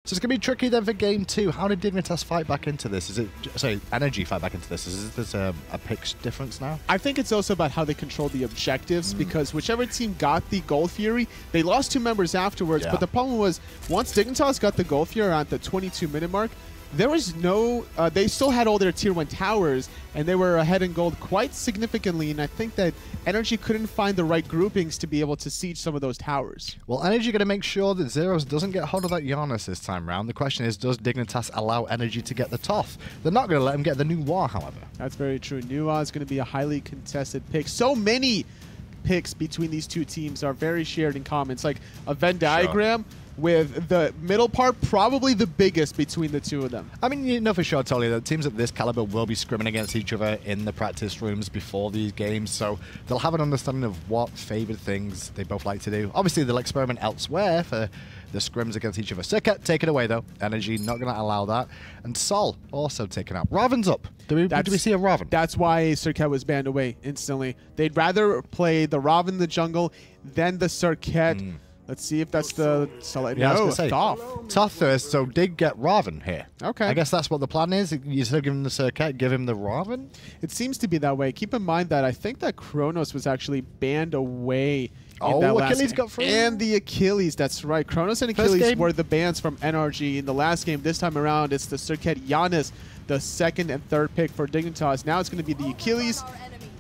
So it's going to be tricky then for game 2. How did Dignitas fight back into this? Is it, sorry, NRG fight back into this? Is this a pick difference now? I think it's also about how they control the objectives, because whichever team got the Gold Fury, they lost 2 members afterwards. But the problem was, once Dignitas got the Gold Fury at the 22-minute mark, there was no, they still had all their tier 1 towers, and they were ahead in gold quite significantly, and I think that NRG couldn't find the right groupings to be able to siege some of those towers. Well, NRG going to make sure that Zyrhoes doesn't get hold of that Giannis this time round. The question is, does Dignitas allow NRG to get the Thoth? They're not going to let him get the new War, however. That's very true. New War is going to be a highly contested pick. So many picks between these two teams are very shared in common. It's like a Venn diagram. With the middle part probably the biggest between the two of them. I mean, you know for sure, Tolly, that teams of this caliber will be scrimming against each other in the practice rooms before these games, so they'll have an understanding of what favored things they both like to do. Obviously, they'll experiment elsewhere for the scrims against each other. Circuit, take it away, though. NRG not going to allow that. And Sol also taken out. Raven's up. Do we see a Raven? That's why Circuit was banned away instantly. They'd rather play the Raven in the jungle than the Circuit. Let's see if that's the... Yeah, no, Thoth first, so did get Raven here. Okay. I guess that's what the plan is. Instead of giving him the Circuit, give him the Raven? It seems to be that way. Keep in mind that I think that Chronos was actually banned away. Achilles got free. And the Achilles, that's right. Chronos and Achilles were the bans from NRG in the last game. This time around, it's the Circuit Giannis, the second and third pick for Dignitas. Now it's going to be the Achilles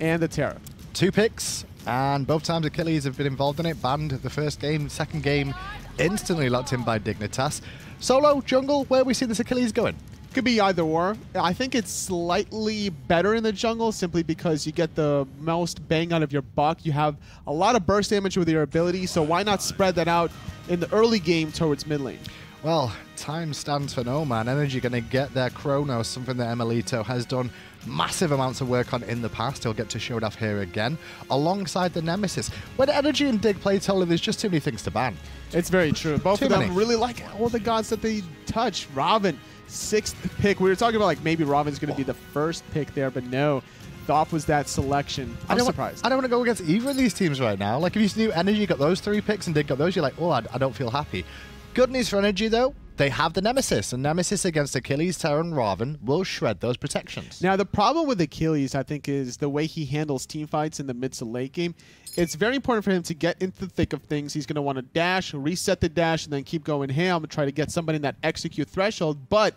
and the Terra. 2 picks. And both times Achilles have been involved in it. Banned the first game, second game, instantly locked in by Dignitas. Solo, jungle, where we see this Achilles going? Could be either or. I think it's slightly better in the jungle simply because you get the most bang out of your buck. You have a lot of burst damage with your ability, so why not spread that out in the early game towards mid lane? Well, time stands for no man. NRG going to get their Chronos, something that emilitoo has done massive amounts of work on in the past. He'll get to show it off here again, alongside the Nemesis. When NRG and Dig play Tola, there's just too many things to ban. It's very true. Both of them really like all the gods that they touch. Raven, 6th pick. We were talking about like maybe Raven's going to be the first pick there, but no. Thoth was that selection. I'm surprised. I don't want to go against either of these teams right now. Like if you knew NRG got those 3 picks and Dig got those, you're like, oh, I don't feel happy. Good news for NRG, though. They have the Nemesis, and Nemesis against Achilles, Terra, and Raven will shred those protections. Now, the problem with Achilles, I think, is the way he handles team fights in the mid to late game. It's very important for him to get into the thick of things. He's going to want to dash, reset the dash, and then keep going ham and try to get somebody in that execute threshold. But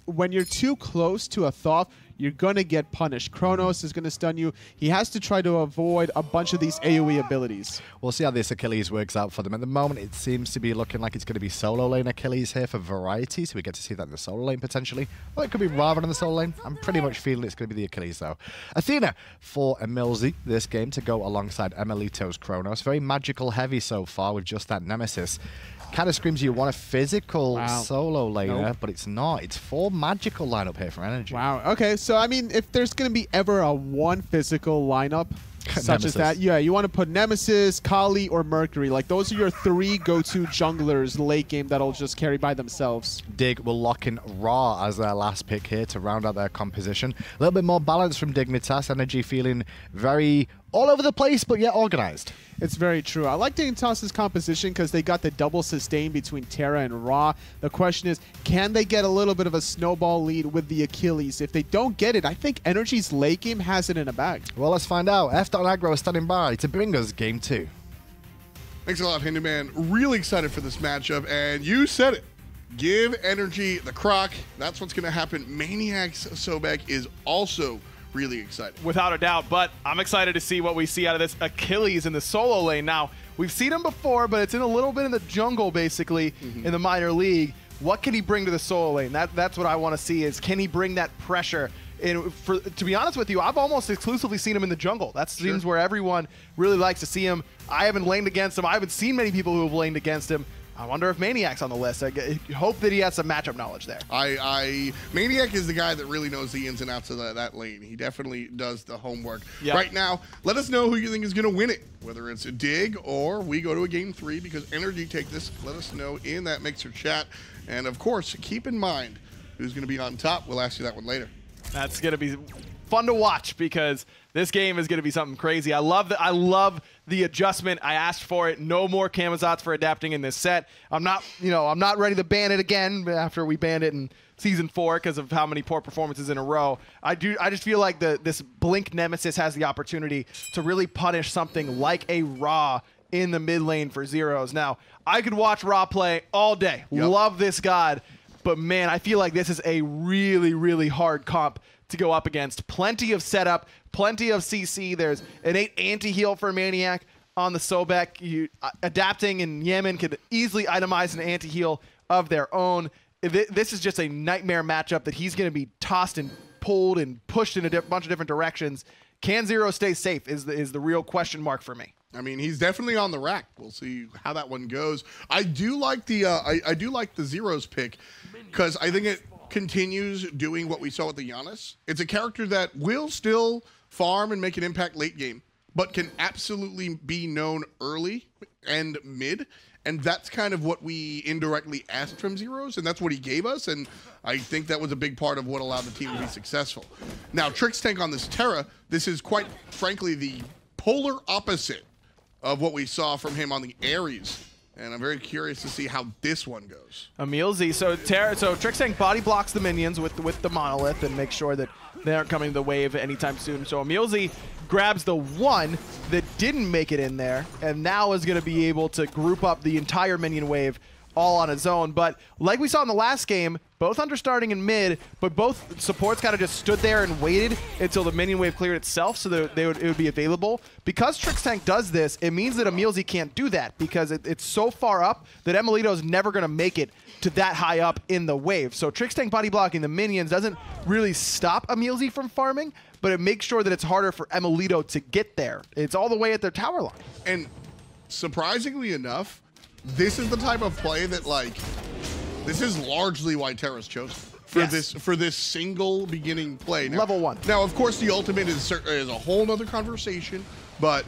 when you're too close to a Thoth, you're going to get punished. Chronos is going to stun you. He has to try to avoid a bunch of these AoE abilities. We'll see how this Achilles works out for them. At the moment, it seems to be looking like it's going to be solo lane Achilles here for variety, so we get to see that in the solo lane potentially. Well, it could be Raven in the solo lane. I'm pretty much feeling it's going to be the Achilles, though. Athena for EmilZy this game to go alongside emilitoo's Chronos. Very magical heavy so far with just that Nemesis. Kind of screams you want a physical solo laner, but it's not. It's 4 magical lineup here for NRG. Wow. Okay, so I mean, if there's going to be ever a 1 physical lineup such as that, yeah, you want to put Nemesis, Kali, or Mercury. Like those are your 3 go-to junglers late game that'll just carry by themselves. Dig will lock in Ra as their last pick here to round out their composition. A little bit more balance from Dignitas. NRG feeling very all over the place, but yet organized. It's very true. I like Dignitas' composition because they got the double sustain between Terra and Ra. The question is, can they get a little bit of a snowball lead with the Achilles? If they don't get it, I think NRG's late game has it in a bag. Well, let's find out. F.Aggro is standing by to bring us game 2. Thanks a lot, Handyman. Really excited for this matchup, and you said it. Give NRG the croc. That's what's going to happen. maniaK's Sobek is also really excited. Without a doubt, but I'm excited to see what we see out of this Achilles in the solo lane. Now, we've seen him before, but it's in a little bit in the jungle, basically, in the minor league. What can he bring to the solo lane? That's what I want to see is, can he bring that pressure? And to be honest with you, I've almost exclusively seen him in the jungle. That seems where everyone really likes to see him. I haven't laned against him. I haven't seen many people who have laned against him. I wonder if maniaK's on the list. I hope that he has some matchup knowledge there. maniaKK is the guy that really knows the ins and outs of that lane. He definitely does the homework. Yep. Right now, let us know who you think is going to win it, whether it's a Dig or we go to a game 3 because NRG take this. Let us know in that Mixer chat. And of course, keep in mind who's going to be on top. We'll ask you that one later. That's going to be fun to watch because this game is going to be something crazy. I love the adjustment. I asked for it. No more Camazots for adapting in this set. I'm not ready to ban it again after we banned it in Season 4 because of how many poor performances in a row. I just feel like this Blink Nemesis has the opportunity to really punish something like a Ra in the mid lane for Zyrhoes. Now, I could watch Ra play all day. Yep. Love this god. But man, I feel like this is a really, really hard comp to go up against. Plenty of setup, plenty of CC. There's an 8 anti-heal for maniaKK on the Sobek. Adapting and Yammyn could easily itemize an anti-heal of their own. This is just a nightmare matchup that he's going to be tossed and pulled and pushed in a bunch of different directions. Can Zyrhoes stay safe is the real question mark for me. I mean, he's definitely on the rack. We'll see how that one goes. I do like the I do like the Zyrhoes pick because I think it continues doing what we saw with the Giannis. It's a character that will still farm and make an impact late game, but can absolutely be known early and mid. And that's kind of what we indirectly asked from Zyrhoes, and that's what he gave us, and I think that was a big part of what allowed the team to be successful. Now, Trixtank on this Terra, this is quite frankly the polar opposite of what we saw from him on the Ares, and I'm very curious to see how this one goes. EmilZy, so Trixtank body blocks the minions with the monolith and makes sure that they aren't coming to the wave anytime soon. So EmilZy grabs the one that didn't make it in there, and now is going to be able to group up the entire minion wave all on his own. But like we saw in the last game, both understarting in mid, but both supports kind of just stood there and waited until the minion wave cleared itself so that it would be available. Because Trixtank does this, it means that EmilZy can't do that because it's so far up that emilitoo is never going to make it to that high up in the wave. So Trixtank body blocking the minions doesn't really stop EmilZy from farming, but it makes sure that it's harder for emilitoo to get there. It's all the way at their tower line. And surprisingly enough, this is the type of play that, like, this is largely why Terra's chosen for this single beginning play. Now, level 1. Now, of course, the ultimate is a whole nother conversation, but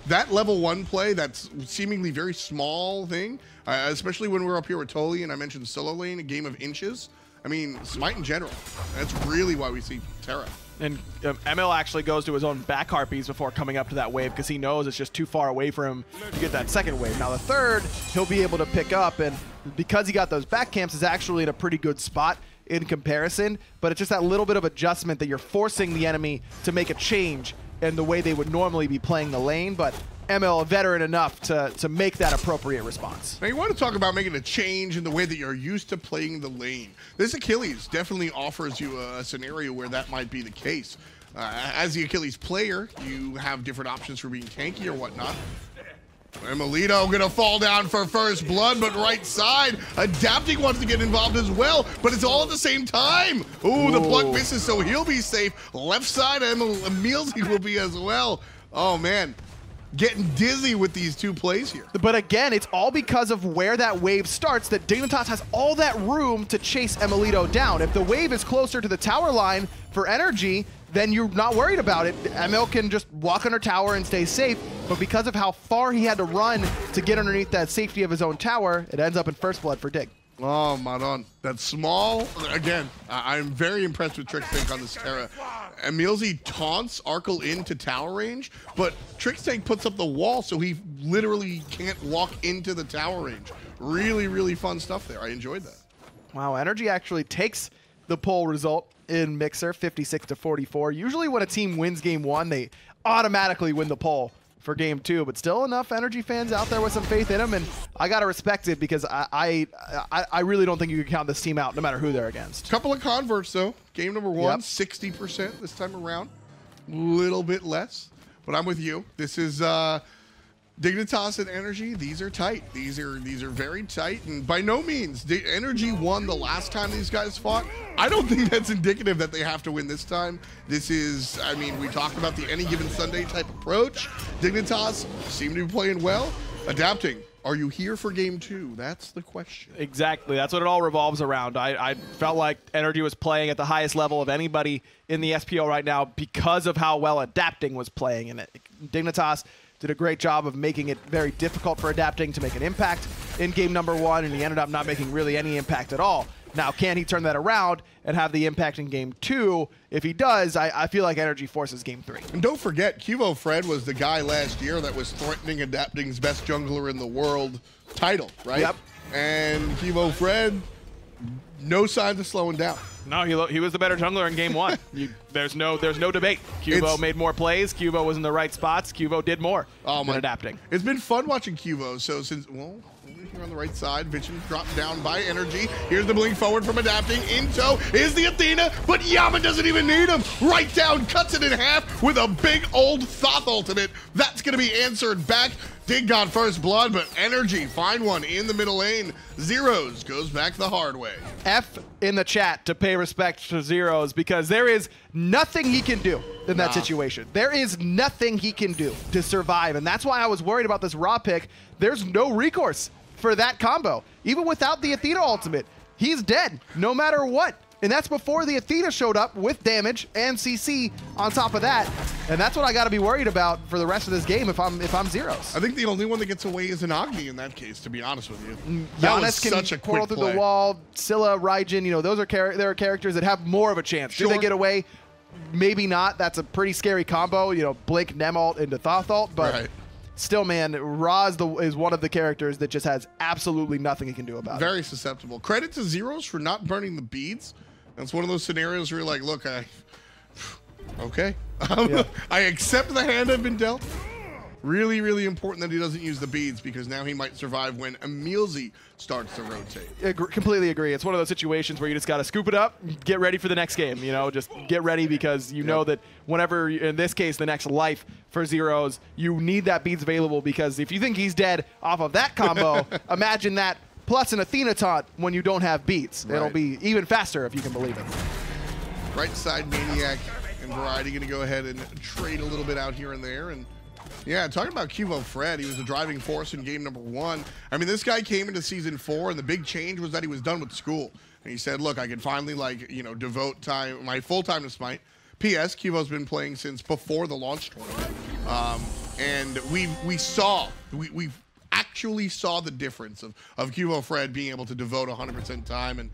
that level 1 play, that's seemingly very small thing, especially when we're up here with Toli and I mentioned solo lane, a game of inches. I mean, Smite in general. That's really why we see Terra. And Emil actually goes to his own back harpies before coming up to that wave because he knows it's just too far away for him to get that second wave. Now the third, he'll be able to pick up, and because he got those back camps, is actually in a pretty good spot in comparison, but it's just that little bit of adjustment that you're forcing the enemy to make a change in the way they would normally be playing the lane, but Emil, a veteran enough to make that appropriate response. Now you want to talk about making a change in the way that you're used to playing the lane. This Achilles definitely offers you a scenario where that might be the case. As the Achilles player, you have different options for being tanky or whatnot. emilitoo gonna fall down for first blood, but right side, Adapting wants to get involved as well, but it's all at the same time. Ooh, the pluck misses, so he'll be safe. Left side, EmilZy will be as well. Oh man. Getting dizzy with these two plays here. But again, it's all because of where that wave starts that Dignitas has all that room to chase emilitoo down. If the wave is closer to the tower line for NRG, then you're not worried about it. Emil can just walk under tower and stay safe, but because of how far he had to run to get underneath that safety of his own tower, it ends up in first blood for Dig. Oh, Madon. That's small. Again, I'm very impressed with Trixtank on this Terra. EmilZy taunts Arkkyl into tower range, but Trixtank puts up the wall so he literally can't walk into the tower range. Really, really fun stuff there. I enjoyed that. Wow, NRG actually takes the poll result in Mixer, 56-44. Usually when a team wins game 1, they automatically win the poll for game 2, but still enough NRG fans out there with some faith in them, and I gotta respect it because I really don't think you can count this team out no matter who they're against. Couple of converts though. Game number 1, 60% this time around. Little bit less, but I'm with you. This is Dignitas and NRG. These are tight. These are very tight, and by no means NRG won the last time these guys fought. I don't think that's indicative that they have to win this time. This is, I mean, we talked about the any given Sunday type approach. Dignitas seem to be playing well. Adapting. Are you here for game 2? That's the question. Exactly. That's what it all revolves around. I felt like NRG was playing at the highest level of anybody in the SPL right now because of how well Adapting was playing in it. Dignitas did a great job of making it very difficult for Adapting to make an impact in game number 1, and he ended up not making really any impact at all. Now, can he turn that around and have the impact in Game 2? If he does, I feel like NRG forces Game 3. And don't forget, QvoFred was the guy last year that was threatening Adapting's best jungler in the world title, right? Yep. And QvoFred, no signs of slowing down. No, he was the better jungler in Game 1. There's no debate. Quvo made more plays. Quvo was in the right spots. Quvo did more than Adapting. It's been fun watching Quvo. So since, well, here on the right side, Vision dropped down by NRG. Here's the blink forward from Adapting. In tow is the Athena, but Yammyn doesn't even need him. Right down, cuts it in half with a big old Thoth ultimate. That's going to be answered back. Dig got first blood, but NRG find one in the middle lane. Zyrhoes goes back the hard way. F in the chat to pay respect to Zyrhoes, because there is nothing he can do in that situation. There is nothing he can do to survive, and that's why I was worried about this Ra pick. There's no recourse for that combo. Even without the Athena ultimate, he's dead no matter what. And that's before the Athena showed up with damage and CC on top of that. And that's what I got to be worried about for the rest of this game if I'm Zyrhoes. I think the only one that gets away is an Agni in that case, to be honest with you. Giannis can such a portal through the wall. Scylla, Raijin, you know, those are there are characters that have more of a chance. Sure. Do they get away? Maybe not. That's a pretty scary combo. You know, Blink, Nem ult into Thoth ult, but still, man, Ra is one of the characters that just has absolutely nothing he can do about it. Very susceptible. Credit to Zyrhoes for not burning the beads. That's one of those scenarios where you're like, look, okay. I accept the hand I've been dealt. Really, really important that he doesn't use the beads, because now he might survive when EmilZy starts to rotate. Completely agree. It's one of those situations where you just got to scoop it up, get ready for the next game. You know, just get ready, because you know that whenever, in this case, the next life for Zyrhoes, you need that beads available, because if you think he's dead off of that combo, imagine that plus an Athena taunt when you don't have beats. It'll be even faster if you can believe it. Right side, maniaKK and Variety going to go ahead and trade a little bit out here and there. And yeah, talking about QvoFred, he was the driving force in game number 1. I mean, this guy came into season 4, and the big change was that he was done with school. And he said, look, I can finally, like, you know, devote time, my full time to Smite. P.S. Quvo's been playing since before the launch tournament. And we actually saw the difference of QvoFred being able to devote 100% time, and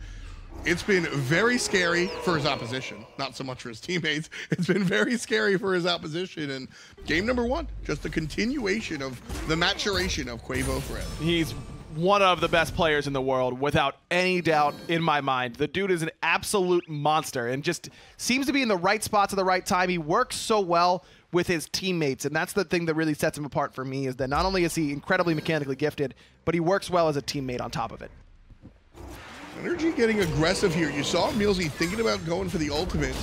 it's been very scary for his opposition, not so much for his teammates. It's been very scary for his opposition, and game number 1, just a continuation of the maturation of QvoFred. He's one of the best players in the world, without any doubt in my mind. The dude is an absolute monster and just seems to be in the right spots at the right time. He works so well with his teammates, and that's the thing that really sets him apart for me, is that not only is he incredibly mechanically gifted, but he works well as a teammate on top of it. NRG getting aggressive here. You saw EmilZy thinking about going for the ultimate,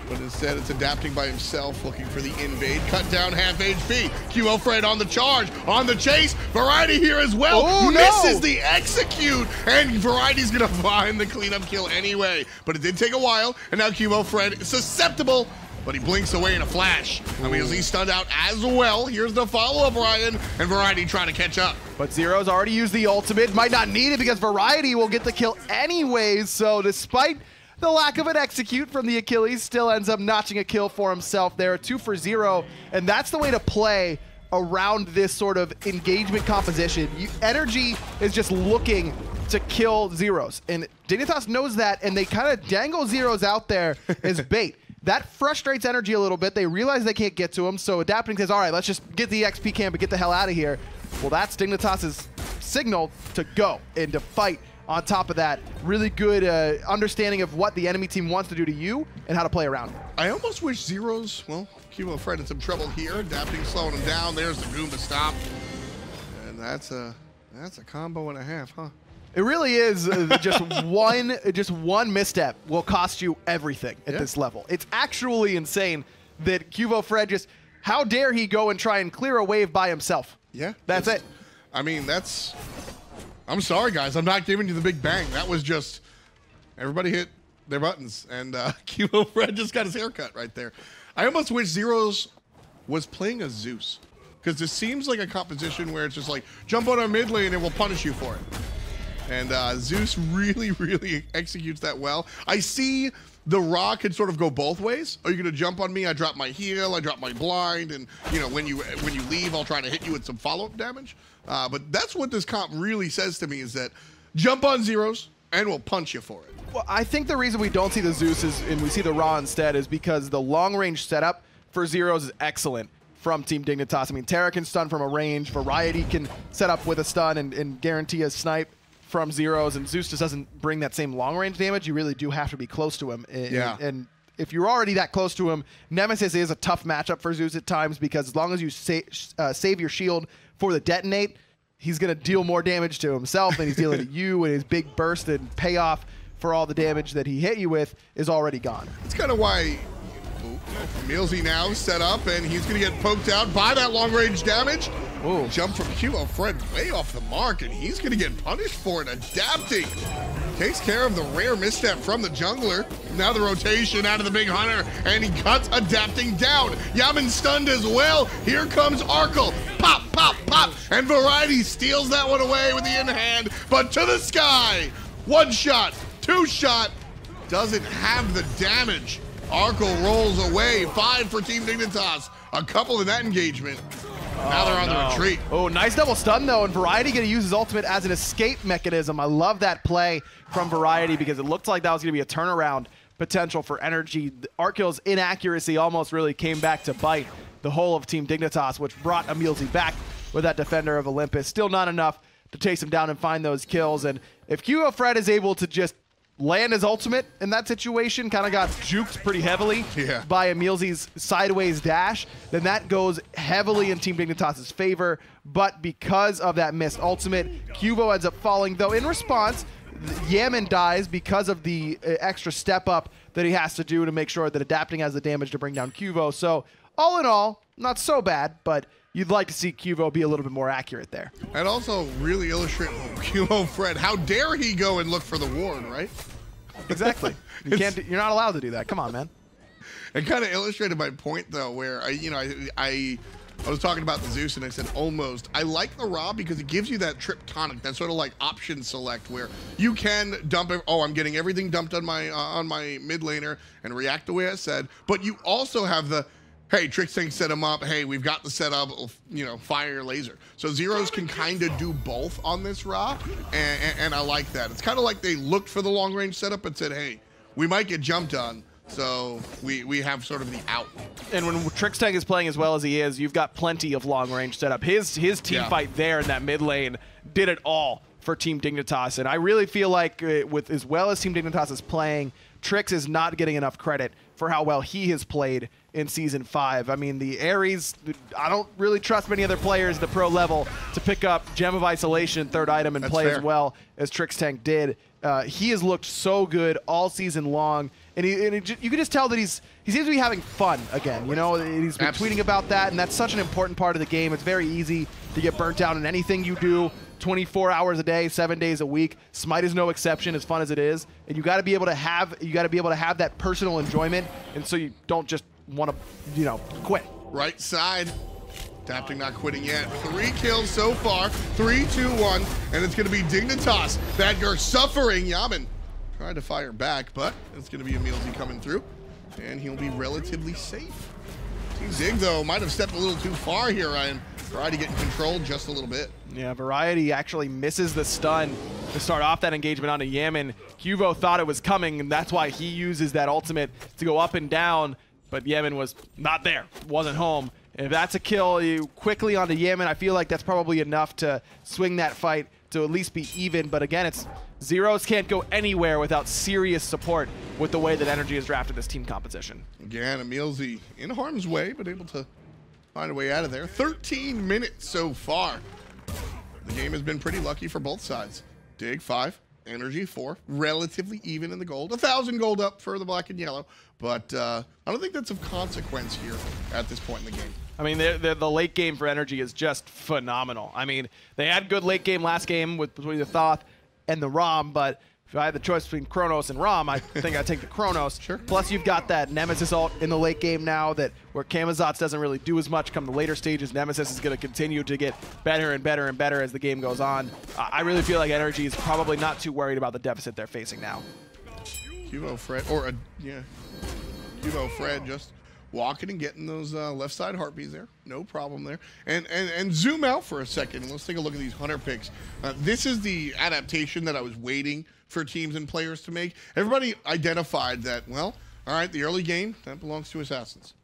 but instead it's Adapting by himself, looking for the invade. Cut down half HP. QvoFred on the charge, on the chase. Variety here as well. Oh, misses the execute, and Variety's gonna find the cleanup kill anyway. But it did take a while, and now QvoFred is susceptible, but he blinks away in a flash. EmilZy stunned out as well. Here's the follow-up, Ryan, and Variety trying to catch up. But Zyrhoes already used the ultimate. Might not need it because Variety will get the kill anyways. So despite the lack of an execute from the Achilles, still ends up notching a kill for himself there. 2 for 0, and that's the way to play around this sort of engagement composition. NRG is just looking to kill Zyrhoes, and Dignitas knows that, and they kind of dangle Zyrhoes out there as bait. That frustrates NRG a little bit. They realize they can't get to him, so Adapting says, all right, let's just get the XP camp and get the hell out of here. Well, that's Dignitas' signal to go and to fight. On top of that, really good understanding of what the enemy team wants to do to you and how to play around. I almost wish Zyrhoes, well, QvoFred in some trouble here. Adapting slowing him down. There's the Goomba stop. And that's a combo and a half, huh? It really is just one misstep will cost you everything at this level. It's actually insane that QvoFred just, how dare he go and try and clear a wave by himself? Yeah. That's it. I mean, I'm sorry, guys. I'm not giving you the big bang. That was just, everybody hit their buttons, and QvoFred just got his haircut right there. I almost wish Zyrhoes was playing a Zeus, because this seems like a composition where it's just like, jump on our mid lane and we'll punish you for it. And Zeus really, really executes that well. I see the Ra can sort of go both ways. Are you going to jump on me? I drop my heal, I drop my blind, and you know, when you leave, I'll try to hit you with some follow-up damage. But that's what this comp really says to me, is that jump on Zyrhoes, and will punch you for it. Well, I think the reason we don't see the Zeus and we see the Ra instead is because the long-range setup for Zyrhoes is excellent from Team Dignitas. I mean, Terra can stun from a range, Variety can set up with a stun and guarantee a snipe from Zyrhoes, and Zeus just doesn't bring that same long-range damage. You really do have to be close to him. And if you're already that close to him, Nemesis is a tough matchup for Zeus at times because as long as you save your shield for the detonate, he's going to deal more damage to himself than he's dealing to you, and his big burst and payoff for all the damage that he hit you with is already gone. It's kind of why EmilZy now set up, and he's going to get poked out by that long-range damage. Ooh. Jump from QvoFred way off the mark, and he's going to get punished for it. Adapting. Takes care of the rare misstep from the jungler. Now the rotation out of the big hunter, and he cuts Adapting down. Yammyn stunned as well. Here comes Arkkyl. Pop, pop, pop. And Variety steals that one away with the in-hand, but to the sky. One shot, two shot. Doesn't have the damage. Arkkyl rolls away. 5 for Team Dignitas. A couple in that engagement. Now they're on the retreat. Oh, nice double stun, though, and Variety going to use his ultimate as an escape mechanism. I love that play from Variety because it looked like that was going to be a turnaround potential for NRG. Arkkyl's inaccuracy almost really came back to bite the whole of Team Dignitas, which brought EmilZy back with that Defender of Olympus. Still not enough to chase him down and find those kills, and if QvoFred is able to just land his ultimate in that situation, kind of got juked pretty heavily by EmilZy's sideways dash, then that goes heavily in Team Dignitas' favor. But because of that missed ultimate, Qvo ends up falling, though in response, Yammyn dies because of the extra step up that he has to do to make sure that Adapting has the damage to bring down Qvo. So all in all, not so bad, but you'd like to see Qvo be a little bit more accurate there. And also really illustrate QvoFred. How dare he go and look for the ward, right? Exactly. You're not allowed to do that. Come on, man. It kind of illustrated my point, though, where I was talking about the Zeus and I said almost. I like the Ra because it gives you that Trixtank, that sort of like option select where you can dump it. Oh, I'm getting everything dumped on my mid laner and react the way I said. But you also have the, hey, Trixtank set him up. Hey, we've got the setup, fire your laser. So Zyrhoes can kind of do both on this Ra, and I like that. It's kind of like they looked for the long range setup and said, hey, we might get jumped on, so we have sort of the out. And when Trixtank is playing as well as he is, you've got plenty of long range setup. His team fight there in that mid lane did it all for Team Dignitas, and I really feel like with as well as Team Dignitas is playing, Trix is not getting enough credit for how well he has played in Season 5. I mean, the Ares, I don't really trust many other players at the pro level to pick up Gem of Isolation, third item, and play as well as Trixtank did. He has looked so good all season long, and you can just tell that he seems to be having fun again. You know, he's been tweeting about that, and that's such an important part of the game. It's very easy to get burnt out in anything you do. 24 hours a day, 7 days a week. Smite is no exception, as fun as it is. And you got to be able to have that personal enjoyment, and so you don't just want to, quit. Right side. Adapting not quitting yet. 3 kills so far. 3, 2, 1. And it's going to be Dignitas that you're suffering. Yammyn trying to fire back, but it's going to be EmilZy coming through. And he'll be relatively safe. Team Dig, though, might have stepped a little too far here, Ryan. Variety getting controlled just a little bit. Yeah, Variety actually misses the stun to start off that engagement onto Yammyn. Qvo thought it was coming, and that's why he uses that ultimate to go up and down, but Yammyn was not there, wasn't home. And if that's a kill quickly onto Yammyn, I feel like that's probably enough to swing that fight to at least be even. But again, Zyrhoes can't go anywhere without serious support with the way that NRG has drafted this team composition. Again, EmilZy in harm's way, but able to find a way out of there. 13 minutes so far. The game has been pretty lucky for both sides. Dig 5, NRG 4, relatively even in the gold. 1,000 gold up for the black and yellow, but I don't think that's of consequence here at this point in the game. I mean, the late game for NRG is just phenomenal. I mean, they had good late game last game between the Thoth and the Ram, but if I had the choice between Chronos and Ram, I think I'd take the Chronos. Sure. Plus, you've got that Nemesis ult in the late game now where Camazotz doesn't really do as much come the later stages. Nemesis is going to continue to get better and better and better as the game goes on. I really feel like NRG is probably not too worried about the deficit they're facing now. QvoFred, QvoFred just walking and getting those left side heartbeats there. No problem there. And zoom out for a second. Let's take a look at these hunter picks. This is the adaptation that I was waiting for teams and players to make. Everybody identified that, well, all right, the early game, that belongs to assassins.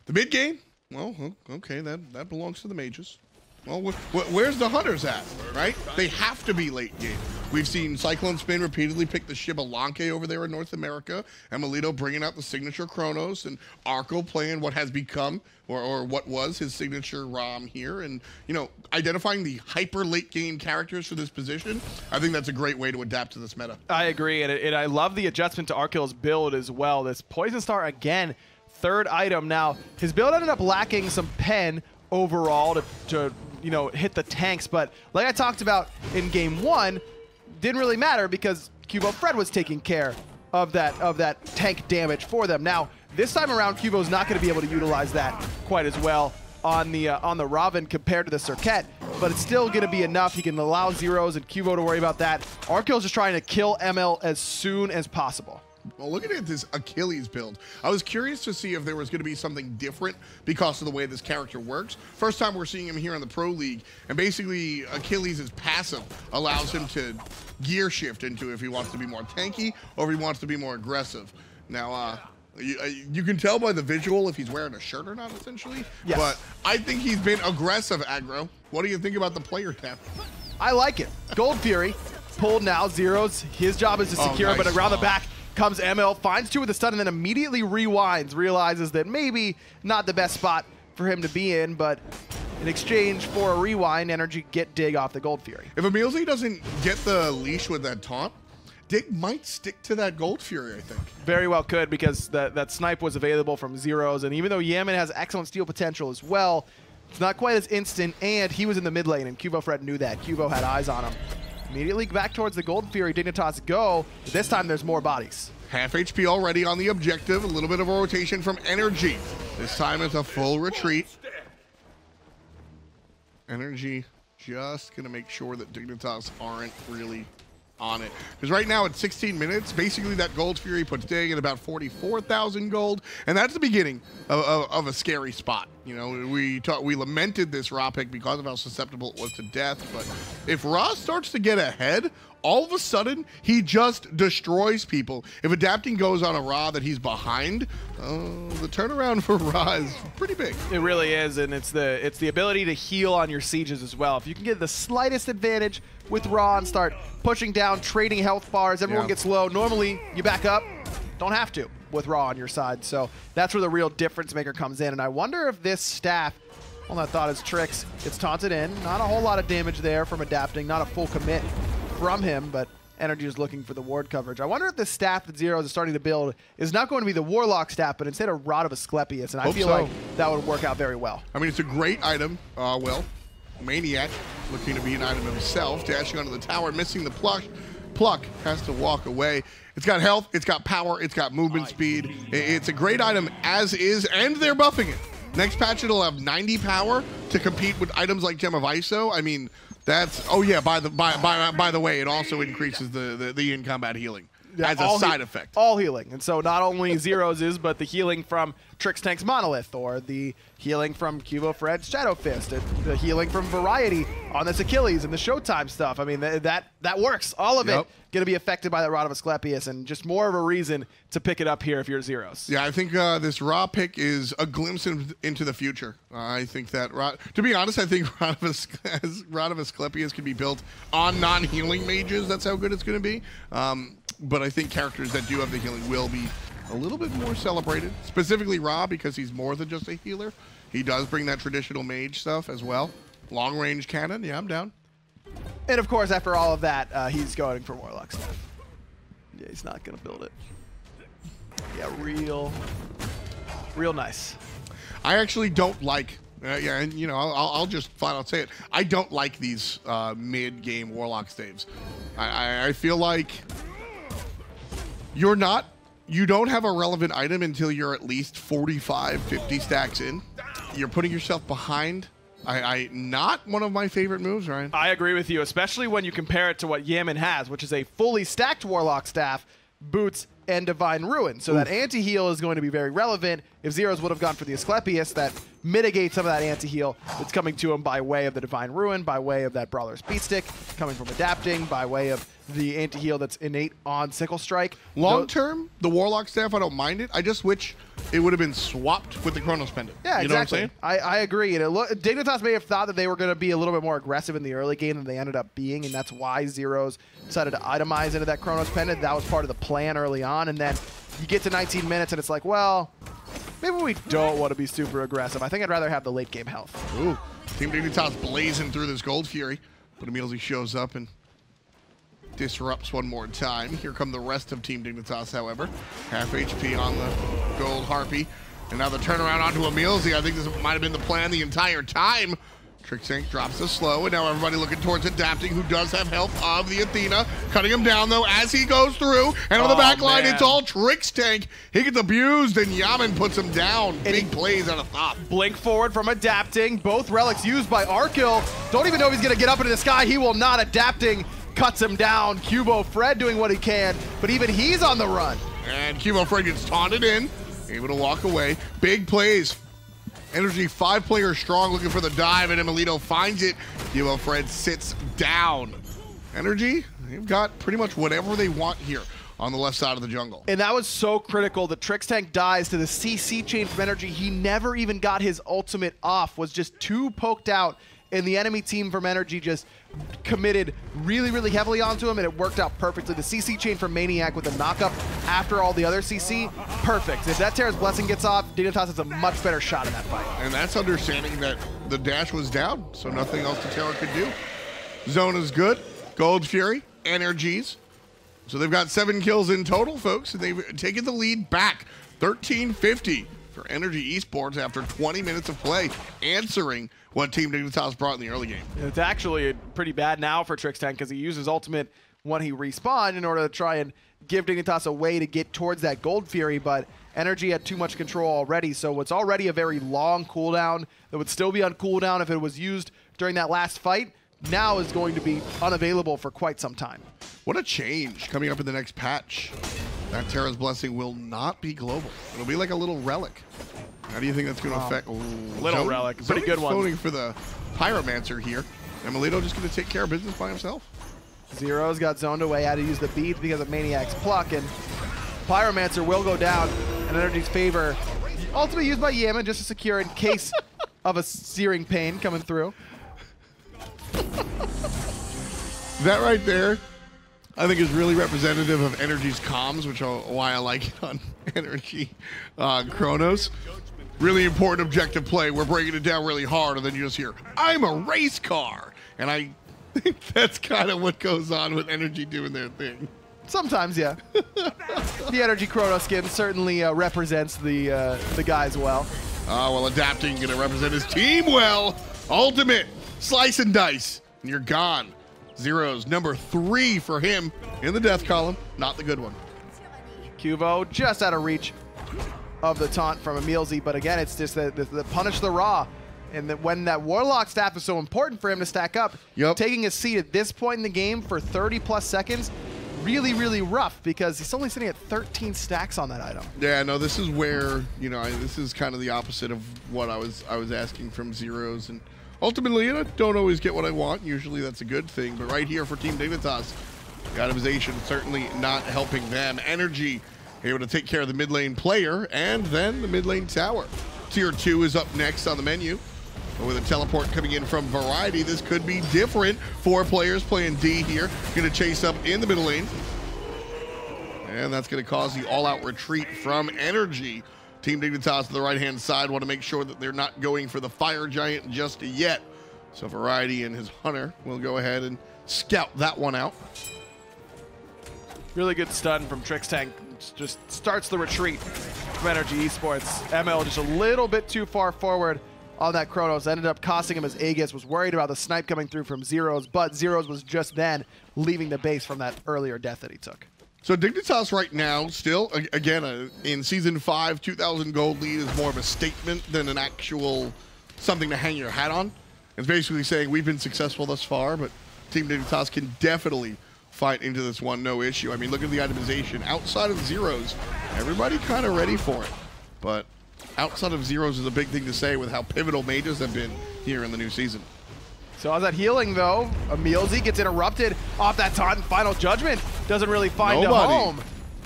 The mid game, well, okay, that belongs to the mages. Well, where's the hunters at, right? They have to be late game. We've seen Cyclone Spin repeatedly pick the Shibalanke over there in North America, emilitoo bringing out the signature Chronos, and Arkkyl playing what has become, or what was his signature Ram here. And, you know, identifying the hyper late game characters for this position, I think that's a great way to adapt to this meta. I agree, and I love the adjustment to Arkyl's build as well. This Poison Star, again, third item. Now, his build ended up lacking some pen overall to you know, hit the tanks, but like I talked about in game one, didn't really matter because QvoFred was taking care of that tank damage for them. Now, this time around, Qvo's not going to be able to utilize that quite as well on the Ravana compared to the Circuit, but it's still going to be enough. He can allow Zyrhoes and Qvo to worry about that. Arkyl's just trying to kill ML as soon as possible. Well, looking at this Achilles build, I was curious to see if there was going to be something different because of the way this character works. First time we're seeing him here in the Pro League, and basically Achilles' passive allows him to gear shift into if he wants to be more tanky or if he wants to be more aggressive. Now, you can tell by the visual if he's wearing a shirt or not, essentially. Yes. But I think he's been aggressive aggro. What do you think about the player tap? I like it. Gold Fury pulled now. Zyrhoes, his job is to secure, nice. but around the back comes ML, finds two with a stun, and then immediately rewinds, realizes that maybe not the best spot for him to be in, but in exchange for a rewind, NRG get Dig off the Gold Fury. If EmilZy doesn't get the leash with that taunt, Dig might stick to that Gold Fury, I think. Very well could, because that snipe was available from Zyrhoes, and even though Yammyn has excellent steal potential as well, it's not quite as instant, and he was in the mid lane, and QvoFred knew that. Qvo had eyes on him. Immediately back towards the Gold Fury, Dignitas go. This time there's more bodies. Half HP already on the objective. A little bit of a rotation from NRG. This time it's a full retreat. NRG just going to make sure that Dignitas aren't really on it. Because right now at 16 minutes, basically that Gold Fury puts Dig at about 44,000 gold. And that's the beginning of a scary spot. You know, we lamented this Ra pick because of how susceptible it was to death. But if Ra starts to get ahead, all of a sudden, he just destroys people. If adapting goes on a Ra that he's behind, the turnaround for Ra is pretty big. It really is, and it's the ability to heal on your sieges as well. If you can get the slightest advantage with Ra and start pushing down, trading health bars, everyone gets low. Normally, you back up, don't have to with Ra on your side. So that's where the real difference maker comes in. And I wonder if this staff, on that thought is Trix, gets taunted in. Not a whole lot of damage there from adapting, not a full commit from him, but NRG is looking for the ward coverage. I wonder if the staff that Zyrhoes is starting to build is not going to be the Warlock staff, but instead a Rod of Asclepius, and I feel like that would work out very well. I mean, it's a great item. Well, Maniac looking to be an item himself, dashing onto the tower, missing the pluck. Pluck has to walk away. It's got health, it's got power, it's got movement speed. It's a great item as is, and they're buffing it. Next patch, it'll have 90 power to compete with items like Gem of ISO. I mean, that's, oh yeah, by the way, it also increases the in-combat healing as a side effect. All healing. And so not only Zyrhoes is, but the healing from Trixtank's Monolith, or the healing from QvoFred's Shadow Fist, and the healing from Variety on this Achilles and the Showtime stuff. I mean, that works. All of it going to be affected by that Rod of Asclepius, and just more of a reason to pick it up here if you're Zyrhoes. Yeah, I think this Ra pick is a glimpse into the future. I think that, to be honest, I think Rod of Asclepius can be built on non-healing mages. That's how good it's going to be. But I think characters that do have the healing will be a little bit more celebrated. Specifically Ra, because he's more than just a healer. He does bring that traditional mage stuff as well. Long-range cannon, yeah, I'm down. And of course, after all of that, he's going for Warlock stuff. Yeah, he's not going to build it. Yeah, real nice. I actually don't like, yeah, and you know, I'll just flat out say it. I don't like these mid-game Warlock staves. I feel like you don't have a relevant item until you're at least 45, 50 stacks in. You're putting yourself behind. Not one of my favorite moves, Ryan. I agree with you, especially when you compare it to what Yammyn has, which is a fully stacked Warlock staff, boots and Divine Ruin. So that anti-heal is going to be very relevant. If Zyrhoes would have gone for the Asclepius, that mitigates some of that anti-heal that's coming to him by way of the Divine Ruin, by way of that Brawler Speed Stick, coming from adapting, by way of the anti-heal that's innate on Sickle Strike. Long term, the Warlock staff, I don't mind it. I just wish it would have been swapped with the Chronos Pendant. Yeah, you know exactly. what I'm saying? I agree. And Dignitas may have thought that they were going to be a little bit more aggressive in the early game than they ended up being, and that's why Zyrhoes decided to itemize into that Chronos Pendant. That was part of the plan early on, and then you get to 19 minutes and it's like, well, maybe we don't want to be super aggressive. I think I'd rather have the late game health. Ooh, Team Dignitas blazing through this Gold Fury, but EmilZy shows up and disrupts one more time. Here come the rest of Team Dignitas, however. Half HP on the Gold Harpy. And now the turnaround onto EmilZy. I think this might have been the plan the entire time. Trixtank drops the slow, and now everybody looking towards adapting, who does have help of the Athena. Cutting him down, though, as he goes through. And on the back line, it's all Trixtank. He gets abused, and Yammyn puts him down. Big plays out of Thoth. Blink forward from adapting. Both relics used by Arkkyl. Don't even know if he's going to get up into the sky. He will not. Adapting cuts him down. QvoFred doing what he can, but even he's on the run. And QvoFred gets taunted in, able to walk away. Big plays. NRG 5-player strong, looking for the dive, and emilitoo finds it. QvoFred sits down. NRG, they've got pretty much whatever they want here on the left side of the jungle. And that was so critical. The Trixtank dies to the CC chain from NRG. He never even got his ultimate off, was just too poked out, and the enemy team from NRG just committed really, really heavily onto him, and it worked out perfectly. The CC chain from maniaKK with the knockup after all the other CC, perfect. If that Terra's Blessing gets off, Dignitas has a much better shot in that fight. And that's understanding that the dash was down, so nothing else the Terra could do. Zone is good. Gold Fury, NRGs. So they've got 7 kills in total, folks, and they've taken the lead back. 13-50 for NRG Esports after 20 minutes of play, answering what Team Dignitas brought in the early game. It's actually pretty bad now for Trixtank because he uses ultimate when he respawned in order to try and give Dignitas a way to get towards that Gold Fury, but NRG had too much control already, so what's already a very long cooldown that would still be on cooldown if it was used during that last fight, now is going to be unavailable for quite some time. What a change coming up in the next patch. That Terra's Blessing will not be global. It'll be like a little relic. How do you think that's going to affect? Little relic, pretty good one. Voting for the Pyromancer here. emilitoo just going to take care of business by himself. Zyrhoes got zoned away, had to use the beads because of maniaKK's pluck, and Pyromancer will go down in NRG's favor. Ultimately used by Yammyn just to secure in case of a searing pain coming through. That right there, I think, is really representative of NRG's comms, which is why I like it on NRG Chronos. Really important objective play. We're breaking it down really hard, and then you just hear, "I'm a race car." And I think that's kind of what goes on with NRG doing their thing. Sometimes, yeah. The NRG Chronos skin certainly represents the guys well. Well, adapting, going to represent his team well. Ultimate, slice and dice, and you're gone. Zyrhoes, number 3 for him in the death column. Not the good one. Qvo just out of reach of the taunt from EmilZy, but again, it's just the punish the raw. And that when that Warlock staff is so important for him to stack up, taking a seat at this point in the game for 30+ seconds, really, really rough because he's only sitting at 13 stacks on that item. Yeah, no, this is where, you know, this is kind of the opposite of what I was asking from Zyrhoes. And ultimately, I don't always get what I want. Usually that's a good thing. But right here for Team Dignitas, the itemization certainly not helping them. NRG able to take care of the mid lane player and then the mid lane tower. Tier 2 is up next on the menu. But with a teleport coming in from Variety, this could be different. 4 players playing D here. Going to chase up in the middle lane. And that's going to cause the all-out retreat from NRG. Team Dignitas to the right-hand side want to make sure that they're not going for the Fire Giant just yet. So Variety and his Hunter will go ahead and scout that one out. Really good stun from Trixtank. Just starts the retreat from NRG Esports. ML just a little bit too far forward on that Chronos. Ended up costing him as Aegis. Was worried about the snipe coming through from Zyrhoes, but Zyrhoes was just then leaving the base from that earlier death that he took. So Dignitas right now, still, again, in Season 5, 2,000 gold lead is more of a statement than an actual something to hang your hat on. It's basically saying we've been successful thus far, but Team Dignitas can definitely fight into this one, no issue. I mean, look at the itemization. Outside of Zyrhoes, everybody kind of ready for it. But outside of Zyrhoes is a big thing to say with how pivotal mages have been here in the new season. So how's that healing, though? EmilZy gets interrupted off that taunt, and Final Judgment doesn't really find a home.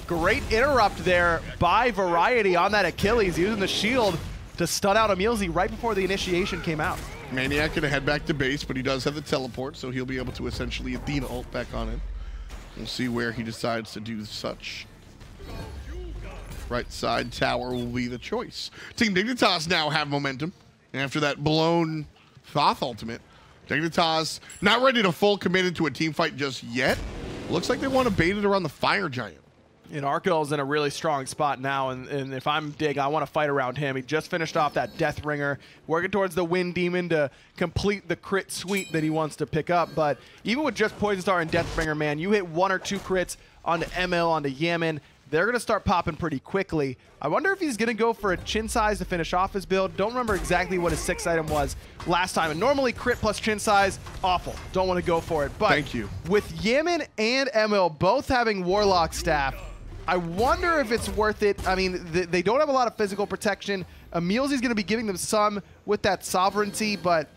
Great interrupt there by Variety on that Achilles, using the shield to stun out EmilZy right before the initiation came out. maniaKK gonna head back to base, but he does have the teleport, so he'll be able to essentially Athena ult back on him. We'll see where he decides to do such. Right side tower will be the choice. Team Dignitas now have momentum. And after that blown Thoth ultimate, Dignitas not ready to full commit into a team fight just yet. Looks like they want to bait it around the Fire Giant. And Arkkyl in a really strong spot now, and if I'm Dig, I want to fight around him. He just finished off that Death Ringer, working towards the Wind Demon to complete the crit suite that he wants to pick up. But even with just Poison Star and Death Ringer, man, you hit 1 or 2 crits onto ML, onto Yammyn, they're going to start popping pretty quickly. I wonder if he's going to go for a chin size to finish off his build. Don't remember exactly what his 6th item was last time. And normally crit plus chin size, awful. Don't want to go for it. But thank you. With Yammyn and ML both having Warlock Staff, I wonder if it's worth it. I mean, they don't have a lot of physical protection. EmilZy's going to be giving them some with that sovereignty, but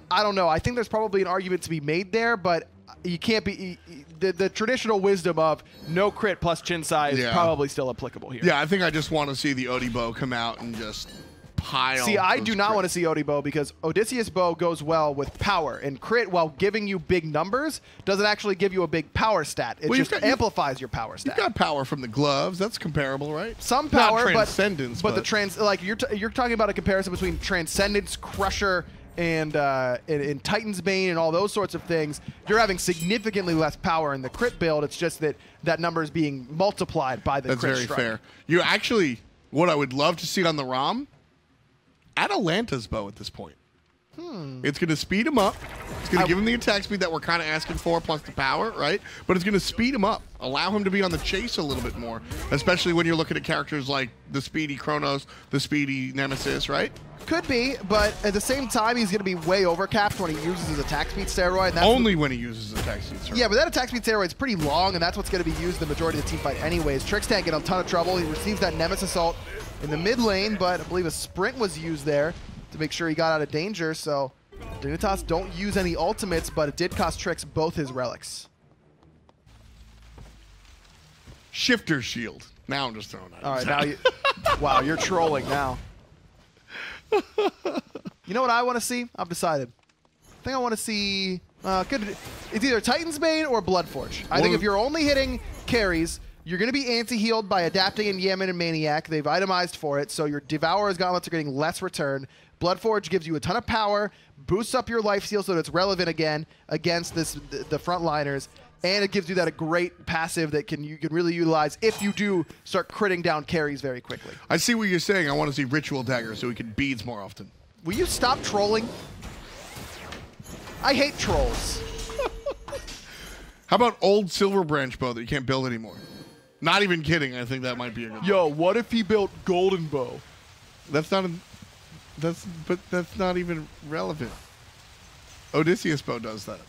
I don't know. I think there's probably an argument to be made there, but you can't be... The traditional wisdom of no crit plus chin size is probably still applicable here. Yeah, I think I just want to see the Odibo come out and just pile. See, I do not want to see Odibo because Odysseus Bow goes well with power, and crit, while giving you big numbers, doesn't actually give you a big power stat. It just amplifies your power stat. You got power from the gloves. That's comparable, right? Some power, not Transcendence, but the you're talking about a comparison between Transcendence, Crusher, and in Titan's Bane and all those sorts of things. You're having significantly less power in the crit build. It's just that that number is being multiplied by the crit strike. That's very fair. You actually, what I would love to see on the ROM, Atalanta's bow at this point. It's going to speed him up. It's going to give him the attack speed that we're kind of asking for, plus the power, right? But it's going to speed him up, allow him to be on the chase a little bit more, especially when you're looking at characters like the speedy Chronos, the speedy Nemesis, right? Could be, but at the same time, he's going to be way overcapped when he uses his attack speed steroid. And that's only when he uses his attack speed steroid. Yeah, but that attack speed steroid is pretty long, and that's what's going to be used the majority of the team fight anyways. Trixtank in a ton of trouble. He receives that Nemesis ult in the mid lane, but I believe a sprint was used there to make sure he got out of danger. So Dignitas don't use any ultimates, but it did cost Trix both his relics. Shifter shield. Now I'm just throwing that. All right, now you... Wow, you're trolling now. You know what I want to see? I've decided. I think I want to see... it's either Titan's Bane or Bloodforge. I think if you're only hitting carries, you're going to be anti-healed by adapting in Yammyn and maniaKK. They've itemized for it, so your Devourer's Gauntlets are getting less return. Bloodforge gives you a ton of power, boosts up your life steal so that it's relevant again against the frontliners, and it gives you that a great passive that you can really utilize if you do start critting down carries very quickly. I see what you're saying. I want to see Ritual Dagger so we can beads more often. Will you stop trolling? I hate trolls. How about old Silver Branch bow that you can't build anymore? Not even kidding. I think that might be a good Yo, what if he built Golden Bow? That's not not even relevant. Odysseus Bow does that,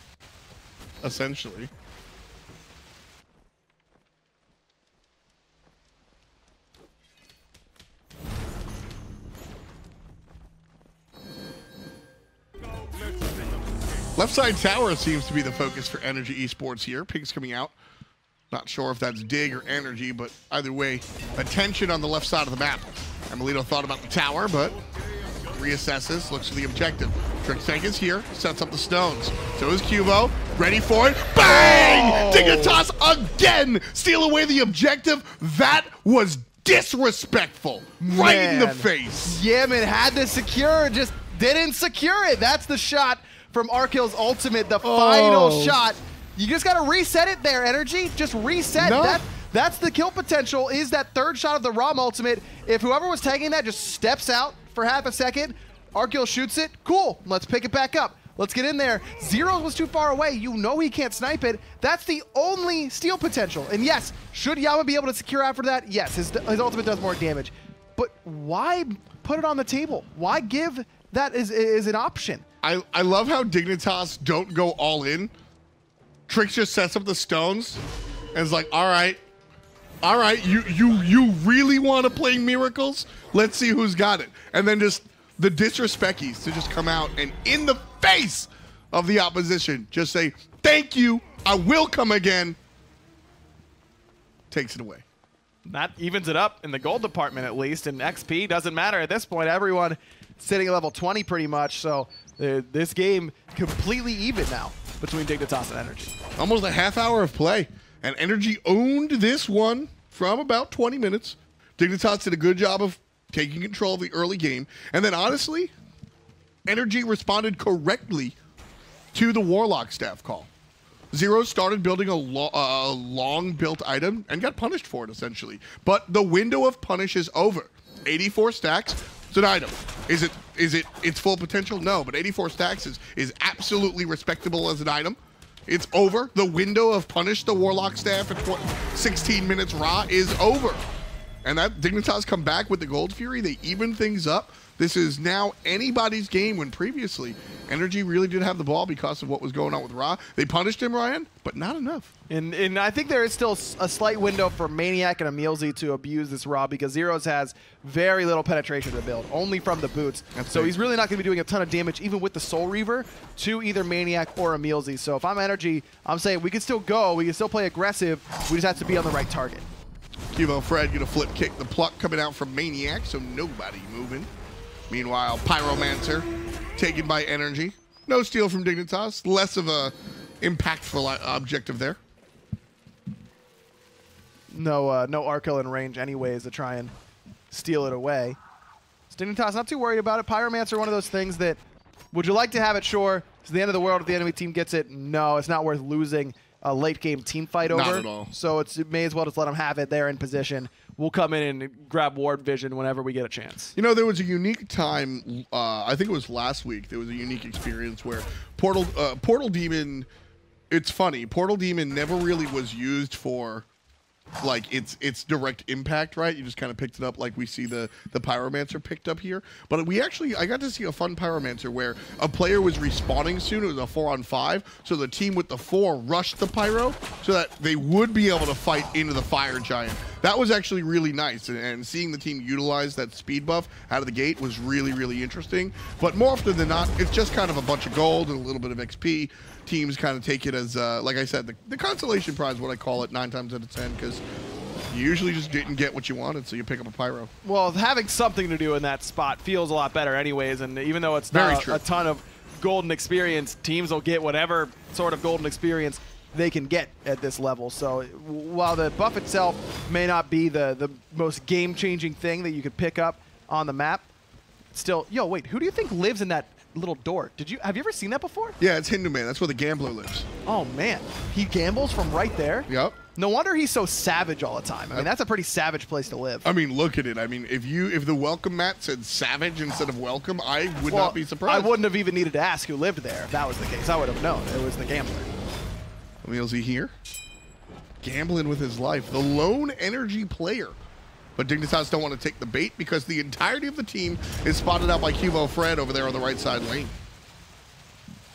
essentially. Left side tower seems to be the focus for NRG Esports here. Pigs coming out. Not sure if that's Dig or NRG, but either way, attention on the left side of the map. emilitoo thought about the tower, but reassesses, looks for the objective. Trixtank is here, sets up the stones. So is Qvo, ready for it. Bang! Dignitas again! Steal away the objective. That was disrespectful. Right in the face. Yammyn had to secure, just didn't secure it. That's the shot from Arkyl's ultimate, the final shot. You just got to reset it there, NRG. Just reset. No. That's the kill potential, is that third shot of the Rama ultimate. If whoever was tagging that just steps out for half a second, Arkkyl shoots it. Cool. Let's pick it back up. Let's get in there. Zyrhoes was too far away. You know he can't snipe it. That's the only steal potential. And yes, should Yammyn be able to secure after that? Yes, his ultimate does more damage. But why put it on the table? Why give that as an option? I love how Dignitas don't go all in Trix just sets up the stones and is like, all right, you really want to play miracles? Let's see who's got it. And then just the disrespecties to just come out and in the face of the opposition just say, thank you, I will come again. Takes it away. That evens it up in the gold department at least, and XP doesn't matter at this point. Everyone sitting at level 20 pretty much, so this game completely even now between Dignitas and NRG. Almost a half hour of play, and NRG owned this one from about 20 minutes. Dignitas did a good job of taking control of the early game, and then honestly, NRG responded correctly to the Warlock staff call. Zyrhoes started building a long-built item and got punished for it, essentially. But the window of punish is over. 84 stacks, it's an item. Is it its full potential? No, but 84 stacks is absolutely respectable as an item. It's over. The window of punish the Warlock staff at 16 minutes raw is over. And that Dignitas come back with the Gold Fury. They even things up. This is now anybody's game when previously NRG really did have the ball because of what was going on with Ra. They punished him, Ryan, but not enough. And I think there is still a slight window for maniaKK and EmilZy to abuse this Ra because Zyrhoes has very little penetration to the build, only from the boots. So he's really not going to be doing a ton of damage, even with the Soul Reaver, to either maniaKK or EmilZy. So if I'm NRG, I'm saying we can still go, we can still play aggressive, we just have to be on the right target. QvoFred gonna flip kick the pluck coming out from maniaKK, so nobody moving. Meanwhile, Pyromancer taken by NRG. No steal from Dignitas. Less of a impactful objective there. No Arkkyl in range anyways to try and steal it away. Dignitas not too worried about it. Pyromancer, one of those things that, would you like to have it? Sure. It's the end of the world if the enemy team gets it. No, it's not worth losing a late game team fight over. Not at all. So it may as well just let them have it there in position. We'll come in and grab Ward Vision whenever we get a chance. You know, there was a unique time, I think it was last week, there was a unique experience where Portal Demon, it's funny, Portal Demon never really was used for like its direct impact, right? You just kind of picked it up like we see the Pyromancer picked up here. But I got to see a fun Pyromancer where a player was respawning soon. It was a 4-on-5. So the team with the 4 rushed the Pyro so that they would be able to fight into the Fire Giant. That was actually really nice. And seeing the team utilize that speed buff out of the gate was really, really interesting. But more often than not, it's just kind of a bunch of gold and a little bit of XP. Teams kind of take it as, like I said, the consolation prize, what I call it, 9 times out of 10, because you usually just didn't get what you wanted, so you pick up a Pyro. Well, having something to do in that spot feels a lot better anyways, and even though it's not a ton of golden experience, teams will get whatever sort of golden experience they can get at this level. So while the buff itself may not be the most game-changing thing that you could pick up on the map, still, yo, wait, who do you think lives in that little door? Have you ever seen that before? Yeah, it's Hindu Man. That's where the gambler lives. Oh man, he gambles from right there. Yep. No wonder he's so savage all the time. I mean, that's a pretty savage place to live. I mean, look at it. I mean, if the welcome mat said savage instead of welcome, I would not be surprised. I wouldn't have even needed to ask who lived there if that was the case. I would have known it was the gambler. EmilZy here, gambling with his life. The lone NRG player. But Dignitas don't want to take the bait because the entirety of the team is spotted out by QvoFred over there on the right side lane.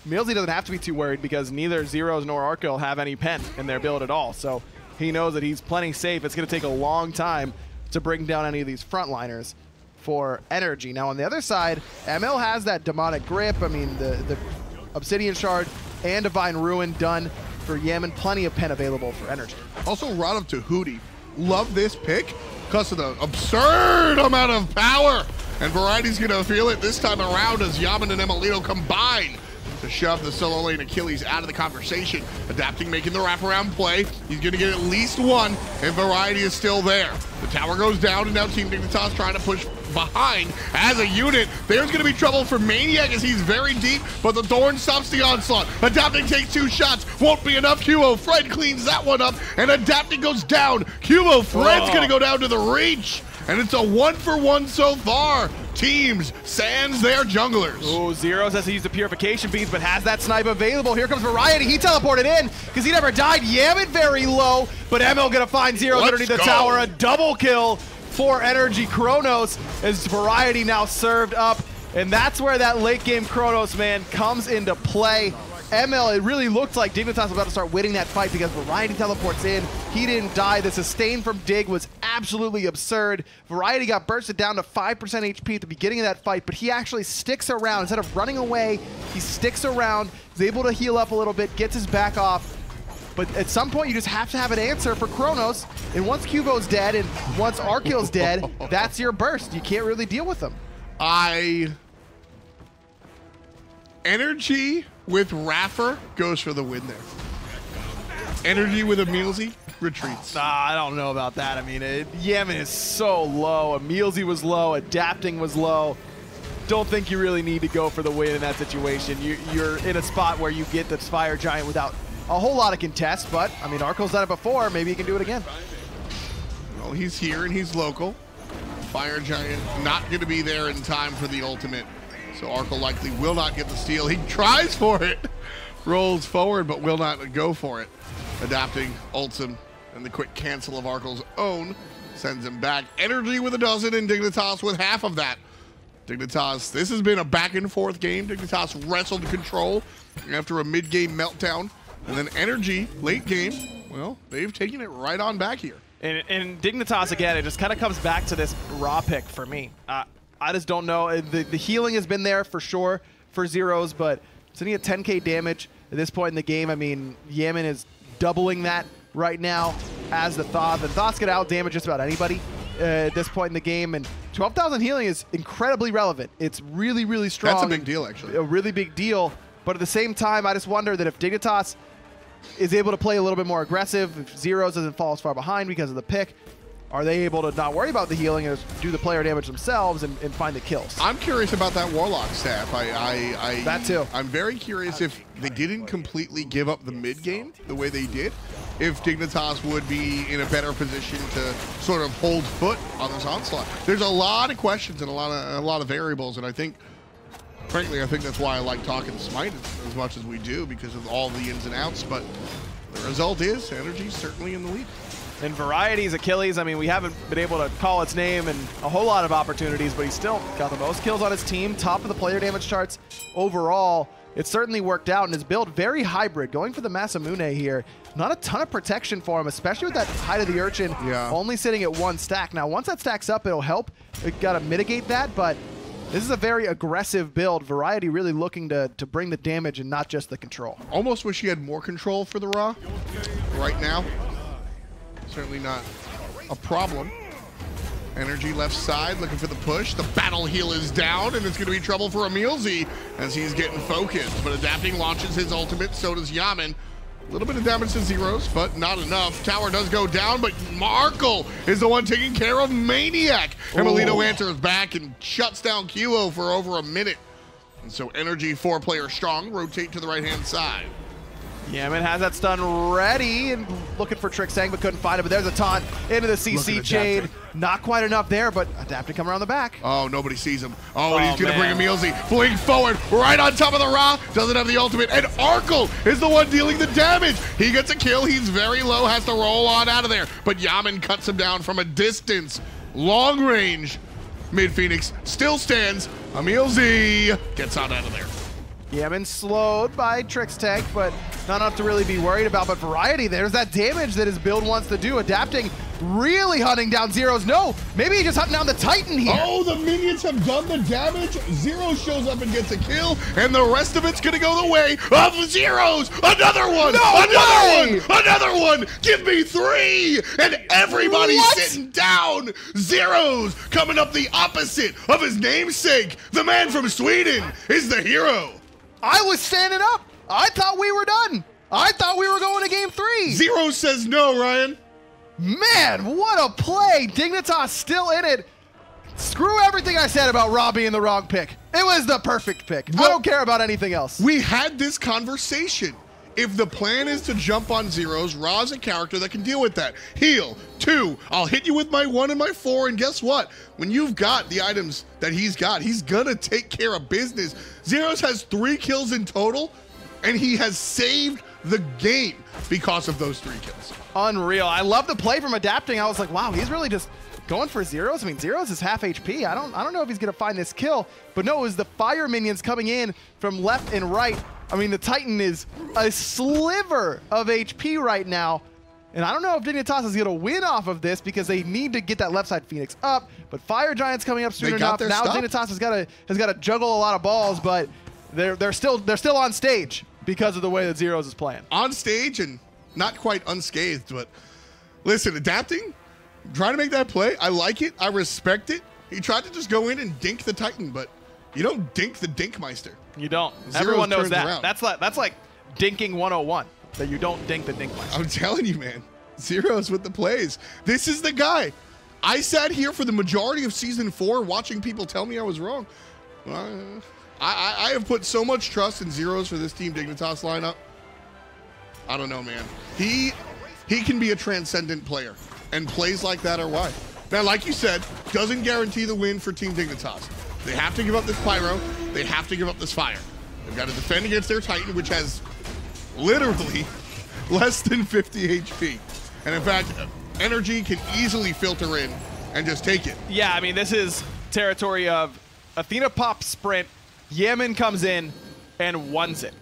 EmilZy doesn't have to be too worried because neither Zyrhoes nor Arkkyl have any pen in their build at all. So he knows that he's plenty safe. It's going to take a long time to bring down any of these frontliners for NRG. Now on the other side, ML has that demonic grip. I mean, the Obsidian Shard and Divine Ruin done for Yammyn. Plenty of pen available for NRG. Also, Rod up to Hootie. Love this pick because of the absurd amount of power. And Variety's going to feel it this time around as Yammyn and emilitoo combine to shove the solo lane Achilles out of the conversation. Adapting, making the wraparound play. He's going to get at least one if Variety is still there. The tower goes down, and now Team Dignitas trying to push behind as a unit. There's going to be trouble for maniaKK as he's very deep, but the Thorn stops the onslaught. Adapting takes 2 shots. Won't be enough. QvoFred cleans that one up, and Adapting goes down. QvoFred's going to go down to the reach, and it's a 1-for-1 so far. Teams sans their junglers. Oh, Zyrhoes has to use the purification beads, but has that snipe available. Here comes Variety. He teleported in because he never died. Yammyn very low, but ML gonna find Zyrhoes underneath the tower. A double kill for NRG Chronos as Variety now served up. And that's where that late game Chronos, man, comes into play. ML, it really looked like Dignitas was about to start winning that fight because Variety teleports in. He didn't die. The sustain from Dig was absolutely absurd. Variety got bursted down to 5% HP at the beginning of that fight, but he actually sticks around. Instead of running away, he sticks around, is able to heal up a little bit, gets his back off. But at some point, you just have to have an answer for Chronos. And once Qvo's dead and once Arkkyl's dead, that's your burst. You can't really deal with them. NRG with Raffer goes for the win there. NRG with EmilZy retreats. I don't know about that. I mean, Yammyn is so low. EmilZy was low. Adapting was low. Don't think you really need to go for the win in that situation. You're in a spot where you get the Fire Giant without a whole lot of contest, but, I mean, Arkyl's done it before. Maybe he can do it again. Well, he's here and he's local. Fire Giant not going to be there in time for the ultimate. So Arkkyl likely will not get the steal. He tries for it. Rolls forward, but will not go for it. Adapting, ults him, and the quick cancel of Arkyl's own sends him back. NRG with a dozen and Dignitas with half of that. Dignitas, this has been a back and forth game. Dignitas wrestled control after a mid-game meltdown. And then NRG, late game, well, they've taken it right on back here. And Dignitas, again, it just kind of comes back to this raw pick for me. I just don't know. The healing has been there for sure for Zyrhoes, but sitting at 10k damage at this point in the game, I mean, Yammyn is doubling that right now as the Thoth. And Thoth's going to out-damage just about anybody at this point in the game. And 12,000 healing is incredibly relevant. It's really, really strong. That's a big deal, actually. A really big deal. But at the same time, I just wonder that if Dignitas is able to play a little bit more aggressive, if Zyrhoes doesn't fall as far behind because of the pick, are they able to not worry about the healing and do the player damage themselves and find the kills? I'm curious about that Warlock staff. That too. I'm very curious if they didn't completely give up the mid game the way they did, if Dignitas would be in a better position to sort of hold foot on this onslaught. There's a lot of questions and a lot of variables, and I think, frankly, I think that's why I like talking Smite as much as we do, because of all the ins and outs. But the result is NRG's certainly in the lead. And Variety's Achilles, I mean, we haven't been able to call its name in a whole lot of opportunities, but he's still got the most kills on his team, top of the player damage charts overall. It certainly worked out, and his build very hybrid, going for the Masamune here. Not a ton of protection for him, especially with that Height of the Urchin only sitting at 1 stack. Now, once that stacks up, it'll help. It got to mitigate that, but this is a very aggressive build. Variety really looking to bring the damage and not just the control. Almost wish he had more control for the Raw right now. Certainly not a problem. NRG left side looking for the push. The battle heal is down, and it's going to be trouble for EmilZy as he's getting focused. But Adapting launches his ultimate, so does Yammyn. A little bit of damage to Zyrhoes, but not enough. Tower does go down, but Arkkyl is the one taking care of maniaKK. emilitoo enters back and shuts down Qvo for over a minute. And so NRG 4-player strong, rotate to the right-hand side. Yammyn has that stun ready and looking for Trixtank, but couldn't find it. But there's a taunt into the CC chain. Not quite enough there, but Adapting come around the back. Oh, nobody sees him. Oh, he's going to bring EmilZy. Blink forward, right on top of the Ra. Doesn't have the ultimate. And Arkkyl is the one dealing the damage. He gets a kill. He's very low, has to roll on out of there. But Yammyn cuts him down from a distance. Long range. Mid Phoenix still stands. EmilZy gets out of there. Yammyn slowed by Trixtank, but not enough to really be worried about. But Variety, there's that damage that his build wants to do. Adapting, really hunting down Zyrhoes. No, maybe he's just hunting down the Titan here. Oh, the minions have done the damage. Zyrhoes shows up and gets a kill, and the rest of it's going to go the way of Zyrhoes. Another one! No another way! one! Another one! Give me 3! And everybody's sitting down. Zyrhoes coming up the opposite of his namesake. The man from Sweden is the hero. I was standing up. I thought we were done. I thought we were going to game 3. Zyrhoes says no, Ryan. Man, what a play. Dignitas still in it. Screw everything I said about Ra being the wrong pick. It was the perfect pick. I don't care about anything else. We had this conversation. If the plan is to jump on Zyrhoes, Ra's a character that can deal with that. Heal, 2, I'll hit you with my 1 and my 4, and guess what? When you've got the items that he's got, he's gonna take care of business. Zyrhoes has 3 kills in total, and he has saved the game because of those 3 kills. Unreal. I love the play from Adapting. I was like, wow, he's really just going for Zyrhoes. I mean, Zyrhoes is half HP. I don't know if he's gonna find this kill, but no, it was the fire minions coming in from left and right. I mean, the Titan is a sliver of HP right now. And I don't know if Dignitas is going to win off of this because they need to get that left side Phoenix up. But Fire Giant's coming up soon enough. Now Dignitas has got to juggle a lot of balls, but they're still on stage because of the way that Zyrhoes is playing. On stage and not quite unscathed, but listen, adapting, trying to make that play. I like it. I respect it. He tried to just go in and dink the Titan, but you don't dink the Dinkmeister. You don't. Zyrhoes Everyone knows that. around. That's like dinking 101. That you don't dink the Dinkmeister. I'm telling you, man. Zyrhoes with the plays. This is the guy. I sat here for the majority of Season 4 watching people tell me I was wrong. I have put so much trust in Zyrhoes for this Team Dignitas lineup. I don't know, man. He can be a transcendent player, and plays like that are why. Now, like you said, doesn't guarantee the win for Team Dignitas. They have to give up this Pyro. They have to give up this Fire. They've got to defend against their Titan, which has literally less than 50 HP. And in fact, NRG can easily filter in and just take it. Yeah, I mean, this is territory of Athena pop sprint, Yammyn comes in and ones it.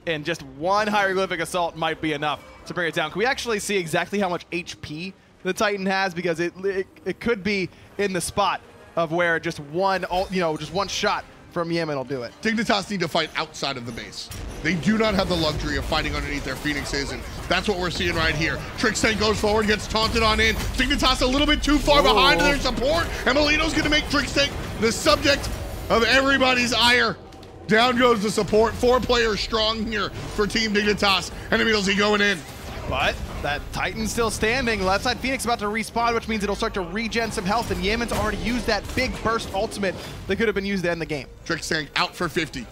And just one hieroglyphic assault might be enough to bring it down. Can we actually see exactly how much HP the Titan has? Because it could be in the spot of where just one shot from Yammyn will do it. Dignitas need to fight outside of the base. They do not have the luxury of fighting underneath their Phoenixes, and that's what we're seeing right here. Trixtank goes forward, gets taunted on in. Dignitas a little bit too far behind their support. Emilitoo's going to make Trixtank the subject of everybody's ire. Down goes the support. 4 players strong here for Team Dignitas, and EmilZy going in. But that Titan's still standing. Left side Phoenix about to respawn, which means it'll start to regen some health, and Yammyn's already used that big burst ultimate that could have been used to end the game. Trixtank out for 50.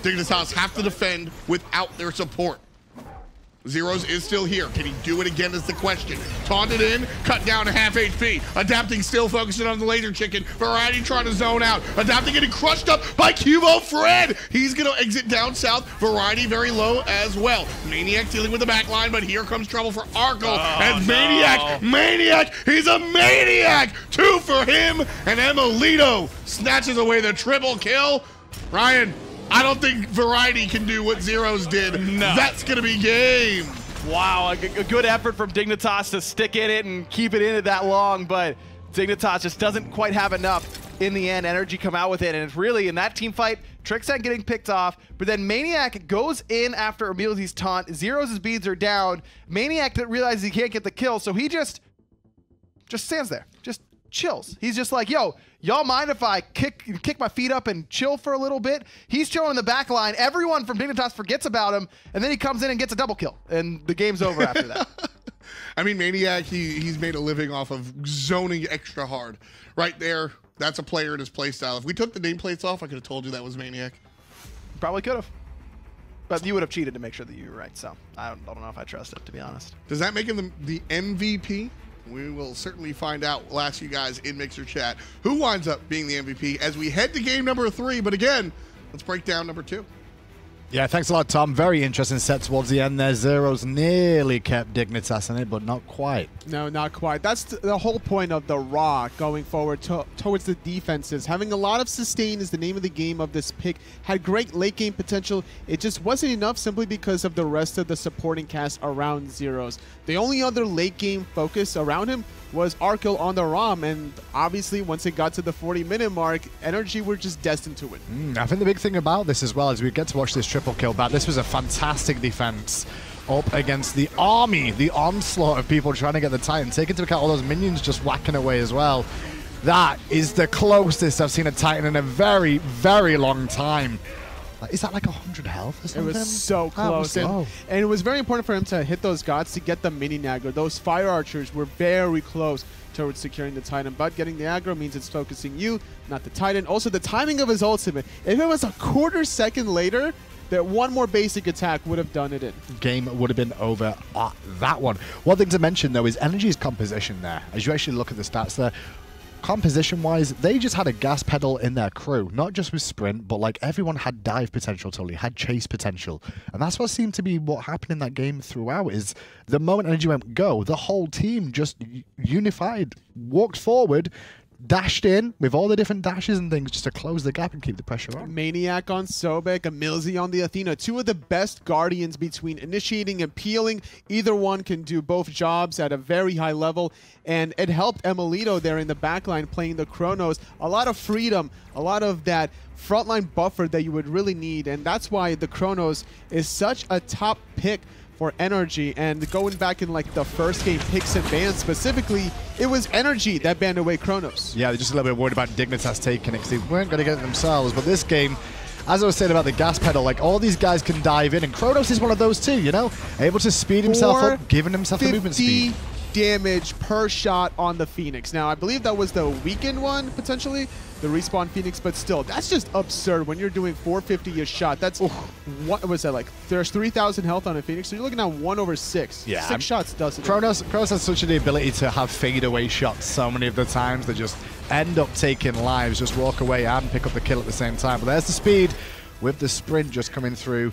Dignitas have to defend without their support. Zyrhoes is still here. Can he do it again is the question. Taunted in, cut down to half HP. Adapting, still focusing on the laser chicken. Variety trying to zone out. Adapting, getting crushed up by QvoFred. He's going to exit down south. Variety very low as well. maniaKK dealing with the back line, but here comes trouble for Arkkyl. And maniaKK, he's a maniac. 2 for him, and emilitoo snatches away the triple kill. Ryan, I don't think Variety can do what Zyrhoes did. No. That's going to be game. Wow, a good effort from Dignitas to stick in it and keep it in it that long, but Dignitas just doesn't quite have enough in the end. NRG come out with it, and it's really in that team fight, Trixtank getting picked off, but then maniaKK goes in after EmilZy's taunt. Zyrhoes' beads are down. maniaKK realizes he can't get the kill, so he just stands there, just chills. He's just like, yo, y'all mind if I kick my feet up and chill for a little bit? He's chilling in the back line. Everyone from Dignitas forgets about him, and then he comes in and gets a double kill, and the game's over after that. I mean, maniaKK, he's made a living off of zoning extra hard. Right there, that's a player in his playstyle. If we took the nameplates off, I could have told you that was maniaKK. Probably could have. But you would have cheated to make sure that you were right, so I don't know if I trust it, to be honest. Does that make him the MVP? We will certainly find out. We'll ask you guys in Mixer Chat who winds up being the MVP as we head to game number 3. But again, let's break down number 2. Yeah, thanks a lot, Tom. Very interesting set towards the end there. Zyrhoes nearly kept Dignitas in it, but not quite. No, not quite. That's the whole point of the Raw going forward towards the defenses. Having a lot of sustain is the name of the game of this pick. Had great late game potential. It just wasn't enough simply because of the rest of the supporting cast around Zyrhoes. The only other late game focus around him was Arkkyl on the ROM, and obviously once it got to the 40-minute mark, NRG were just destined to win. I think the big thing about this as well is we get to watch this triple kill back. This was a fantastic defense up against the army, the onslaught of people trying to get the Titan. Take into account all those minions just whacking away as well. That is the closest I've seen a Titan in a very, very long time. Is that like 100 health or something? It was so close. And it was very important for him to hit those gods to get the mini aggro. Those fire archers were very close towards securing the Titan, but getting the aggro means it's focusing you, not the Titan. Also, the timing of his ultimate. If it was a quarter second later, that one more basic attack would have done it in. Game would have been over that one. One thing to mention, though, is NRG's composition there. As you actually look at the stats there, composition-wise, they just had a gas pedal in their crew. Not just with sprint, but like everyone had dive potential totally, had chase potential. And that's what seemed to be what happened in that game throughout, is the moment NRG went go, the whole team just unified, walked forward, dashed in with all the different dashes and things just to close the gap and keep the pressure on. maniaKK on Sobek, emilZy on the Athena. Two of the best guardians between initiating and peeling. Either one can do both jobs at a very high level. And it helped emilitoo there in the backline playing the Chronos. A lot of freedom, a lot of that frontline buffer that you would really need. And that's why the Chronos is such a top pick for NRG. And going back in like the first game picks and bans specifically, it was NRG that banned away Chronos. Yeah, they're just a little bit worried about Dignitas taking it because they weren't going to get it themselves. But this game, as I was saying about the gas pedal, like all these guys can dive in, and Chronos is one of those too, you know? Able to speed himself up, giving himself the movement speed. Damage per shot on the Phoenix. Now, I believe that was the weekend one, potentially, the respawn Phoenix, but still, that's just absurd when you're doing 450 a shot. That's, what was that, like, there's 3,000 health on a Phoenix, so you're looking at 1/6. Yeah, 6 shots does it. Chronos has such the ability to have fadeaway shots so many of the times that just end up taking lives, just walk away and pick up the kill at the same time. But there's the speed with the sprint just coming through.